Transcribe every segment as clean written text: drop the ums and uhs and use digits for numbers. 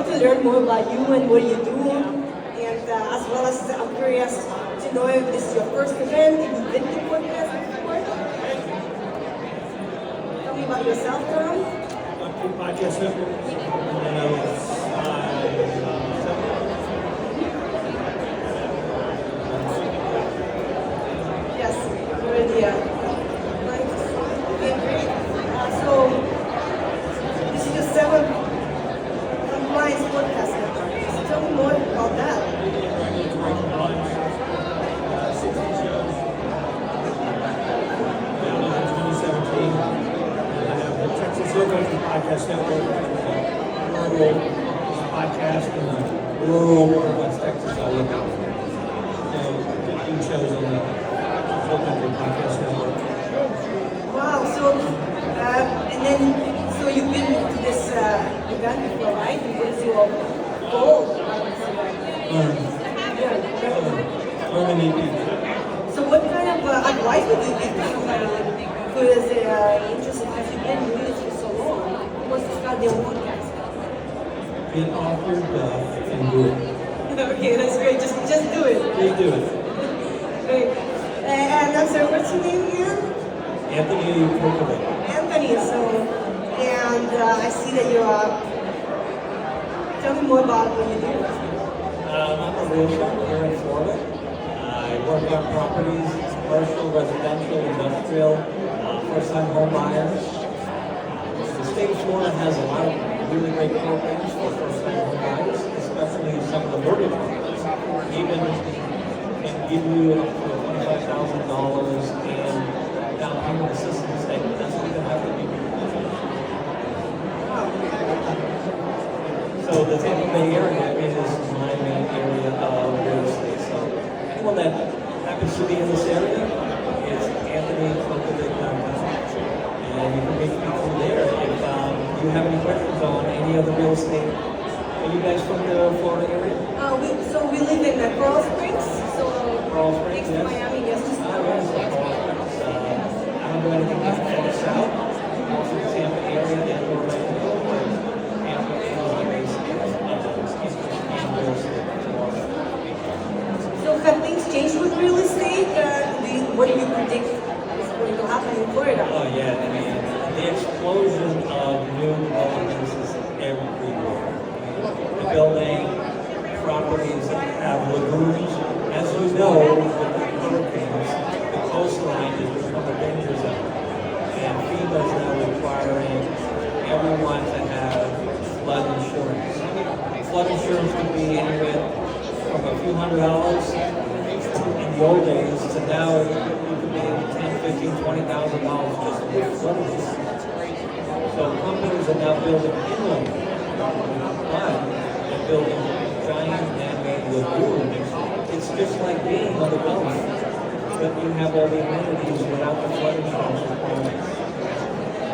want to learn more about you and what you do, and as well as I'm curious to know if this is your first event, if you've been to PODFEST before. Tell me about yourself, Tom. Podcast network. Yes, good idea. Right. Okay, great. So, this is your seventh compliance podcast network. So tell me more about that. Podcast network, rural podcast in the rural West Texas. I look out for. Do shows on the Country Podcast Network. Wow. So, and then so you've been to this event before, right? You went to a gold. So, what kind of advice would you give to somebody who is interested? Because you've been doing this for so long. Who wants to start their own podcast? Get off your duff and do it. Okay, that's great. Just do it. Just do it. Great. And I'm sorry, what's your name again? Anthony Kirkwood. Anthony. So, and I see that you are. Tell me more about what you do. I'm a realtor here in Florida. I work on properties, commercial, residential, industrial, first-time home buyers. The state of Florida has a lot of really great programs for first-time home buyers, especially some of the mortgage companies. Even can give you up to $25,000 in down payment assistance that doesn't even have to be. So the Tampa Bay area is my main area of real estate. So anyone that happens to be in this area is Anthony.com. And you can reach me through there if you have any questions on any of the real estate. Are you guys from the Florida area? So we live in Coral Springs. So Coral Springs, next to yes. Miami, yes, just Coral Springs. I don't do anything much for the south. Also the Tampa area and Orlando. Tampa is the base of real estate. So have things changed with real estate? What do you predict is going to happen in Florida? Oh yeah, I mean, the explosion of new developments is everywhere. The building, properties that have lagoons. As you know, with the hurricanes, the coastline has become a danger zone. And FEMA is now requiring everyone to have flood insurance. Flood insurance could be anywhere from a few $100s in the old days to now it could be $10,000, $15,000, $20,000 just with flood insurance. So companies are now building inland, but they're building giant man-made lagoons. It's just like being on the Gulf, but you have all the amenities without the flood insurance requirements.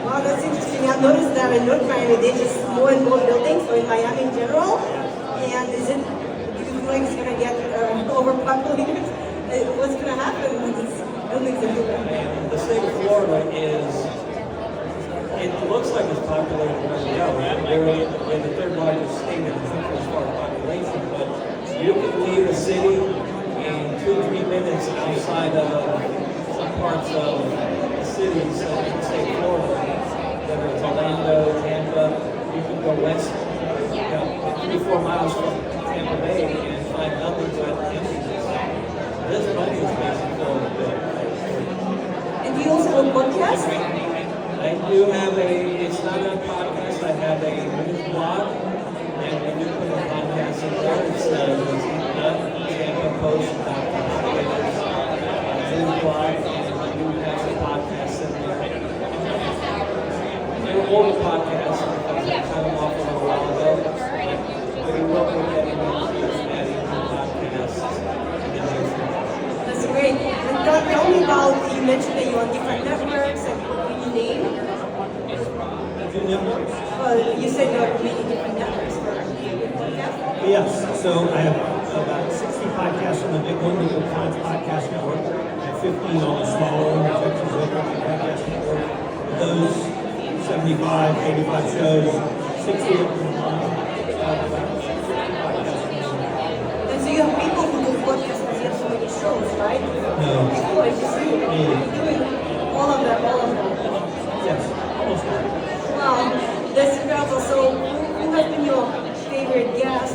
Wow, that's interesting. I've noticed that in North Miami, there's just more and more buildings, so in Miami in general. And do you feel like it's going to get overpopulated? What's going to happen when these buildings are built? And the state of Florida it looks like it's populated right now. We're the third largest state in the country as far as population, but you can leave a city in 2 or 3 minutes outside of some parts of the cities in the state of Florida. Whether it's Orlando, Tampa, you can go west, 3 or 4 miles from Tampa Bay and find nothing but emptiness. This money is basically And do you also have a podcast? I do have it's not a podcast, I have a news blog, and we do put a podcast in there. It's TampaPost.com. News blog, and I do have a podcast in there. They're older podcasts, because I cut them off a little while ago. But we will be getting into adding new podcasts in the future. That's great. And tell me about, you mentioned that you're on different networks, and what can you name? Networks? You said you're on many different networks for podcasts? Yes, so I have about 60 podcasts on the big one, the Compliance Podcast Network. I have 15 on the smaller one, the Texas Local Podcast Network. Those 75, 85 shows, 60 of them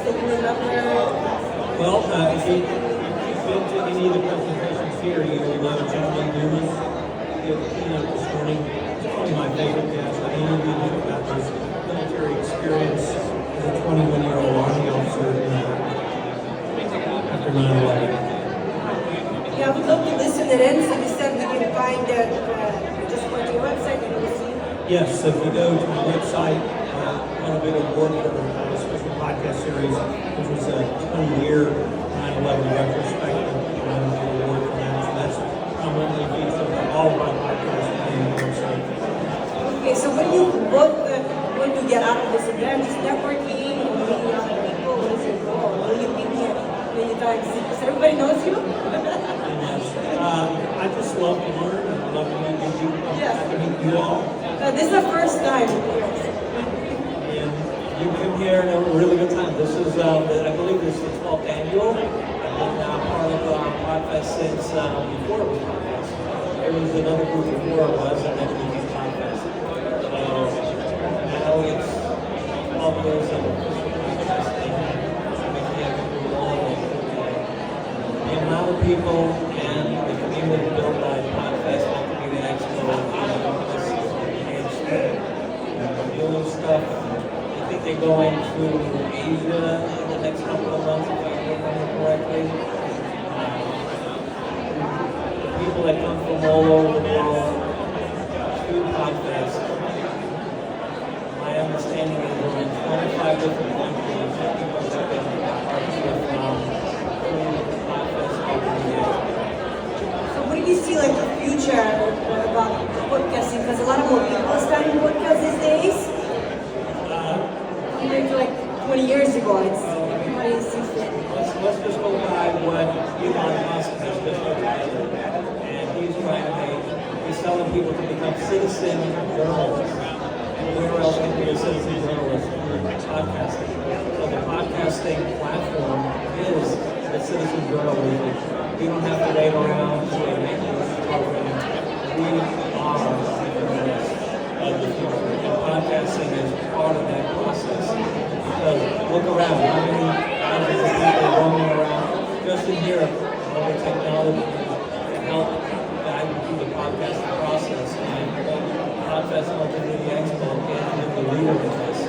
that you remember? Well, if you've been to any of the presentations here, you will know John Newman. He had the keynote this morning. It's probably my favorite guest. I interviewed him about his military experience as a 21-year-old Army officer after 9/11. Yeah, I would love to listen to it. So you said we can find it, just go to your website and you'll see. Yes, so if you go to my website, won a big award for a special podcast series, which was a 20-year 9/11 retrospective. I won an award for that. So that's prominently featured on all of my podcasts on the website. Okay, so what do you get out of this event? Just networking, or meeting other people? What is your goal? Will you be here many times? Because everybody knows you? I just love to learn and love to meet new people. Yes. I meet you all. This is the first time. And you come here and have a really good time. This is, I believe this is the 12th annual. I've been part of PODFEST since before it was PODFEST. There was another group before it was, and then it became PODFEST. So now it's 12 years of PODFEST. The amount of people and the community built by PODFEST will be the EXPO. Doing stuff. I think they're going to Asia in the next couple of months, if I remember correctly. People that come from all over the world to PODFEST. My understanding is we're in 25 different countries. People have been part of PODFEST over the years. So what do you see like the future about podcasting? Because a lot of more people are starting podcasts these days. Compared to like 20 years ago, it's everybody seems to. Let's just go by what Elon Musk has just provided. And he's trying to he's telling people to become citizen journalists. And where else can you be a citizen journalist? Podcasting. So the podcasting platform is the citizen journalism. You don't have to wait around to a maintenance program. We are journalists of the future. And podcasting is part of that process. Because look around, how many thousands of people roaming around just in Europe, all the technology to help guide you through the podcasting process. And PODFEST Multimedia Expo is the leader in this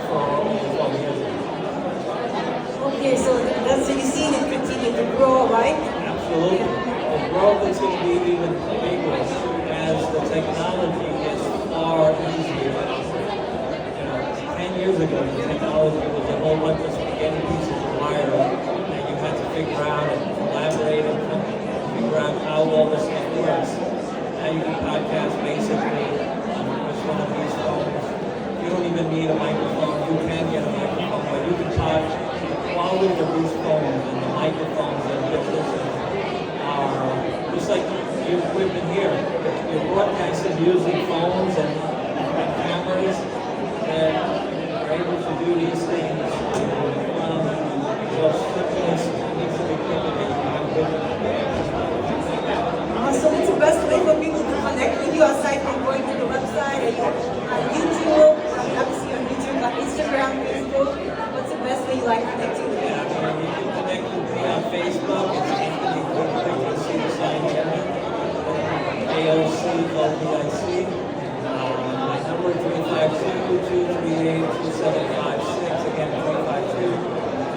for over 12 years. Okay, so that's so you see it continue to grow, right? Absolutely. The growth is going to be even bigger as the technology is far easier. 10 years ago, the technology was a whole bunch of spaghetti pieces of wire that you had to figure out and collaborate and figure out how all this stuff works. Now you can podcast basically with one of these phones. You don't even need a microphone. You can get a microphone, but you can talk. The quality of these phones and the microphones that built this are just like your equipment here. You're broadcasting using phones and cameras. And you're able to do these things so swiftness needs to be quicker. So what's the best way for people to connect with you aside from going to the website? Are you on YouTube? Obviously on YouTube, on Instagram, Facebook. What's the best way you like connecting with you? Yeah, you can connect with me on Facebook. It's Anthony Quick to see the sign here. AOC. My number is 352-238-2756. Again,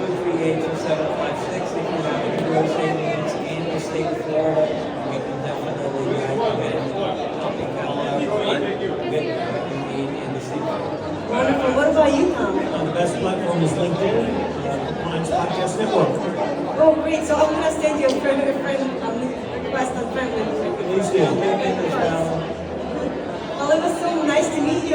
352-238-2756. If you have any real estate needs in the state of Florida, we can definitely recommend helping Cal out with what you need in the state of Florida. Wonderful. What about you, Tom? The best platform is LinkedIn, Compliance Podcast Network. Oh, great. So I'm going to send you a friend request on friend with you. Please do. Well, it was so nice to meet you.